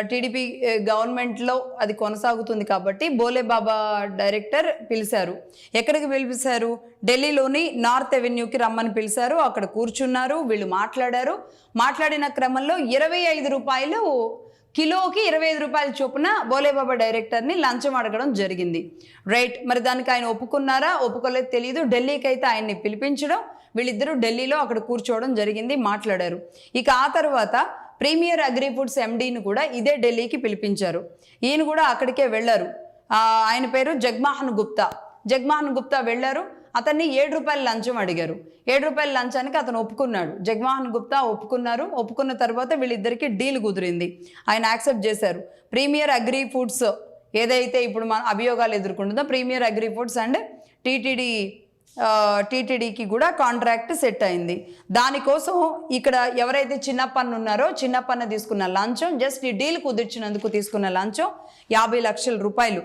TDP గవర్నమెంట్లో అది కొనసాగుతుంది కాబట్టి బోలే బాబా డైరెక్టర్ పిలిచారు. ఎక్కడికి పిలిపిస్తారు? ఢిల్లీలోని నార్త్ అవెన్యూకి రమ్మని పిలిచారు. అక్కడ కూర్చున్నారు, వీళ్ళు మాట్లాడారు. మాట్లాడిన క్రమంలో 25 రూపాయలు కిలోకి 25 రూపాయల చొప్పున బోలేబాబా డైరెక్టర్ని లంచం అడగడం జరిగింది. రైట్, మరి దానికి ఆయన ఒప్పుకున్నారా ఒప్పుకోలేదు తెలియదు. ఢిల్లీకి అయితే ఆయన్ని పిలిపించడం, వీళ్ళిద్దరూ ఢిల్లీలో అక్కడ కూర్చోవడం జరిగింది, మాట్లాడారు. ఇక ఆ తర్వాత ప్రీమియర్ అగ్రి ఫుడ్స్ ఎండీని కూడా ఇదే ఢిల్లీకి పిలిపించారు. ఈయన కూడా అక్కడికే వెళ్ళారు. ఆయన పేరు జగ్మోహన్ గుప్తా. జగ్మోహన్ గుప్తా వెళ్ళారు. అతన్ని 7 రూపాయల లంచం అడిగారు. 7 రూపాయల లంచానికి అతను ఒప్పుకున్నాడు. జగ్మోహన్ గుప్తా ఒప్పుకున్నారు. ఒప్పుకున్న తర్వాత వీళ్ళిద్దరికి డీల్ కుదిరింది. ఆయన యాక్సెప్ట్ చేశారు. ప్రీమియర్ అగ్రి ఫుడ్స్ ఏదైతే ఇప్పుడు మన అభియోగాలు ఎదుర్కొంటుందో ప్రీమియర్ అగ్రి ఫుడ్స్ అండ్ టీటీడీకి కూడా కాంట్రాక్ట్ సెట్ అయింది. దానికోసం ఇక్కడ ఎవరైతే చిన్నప్పన్న ఉన్నారో చిన్నప్పన్న తీసుకున్న లంచం, జస్ట్ ఈ డీల్ కుదిర్చినందుకు తీసుకున్న లంచం 50 లక్షల రూపాయలు.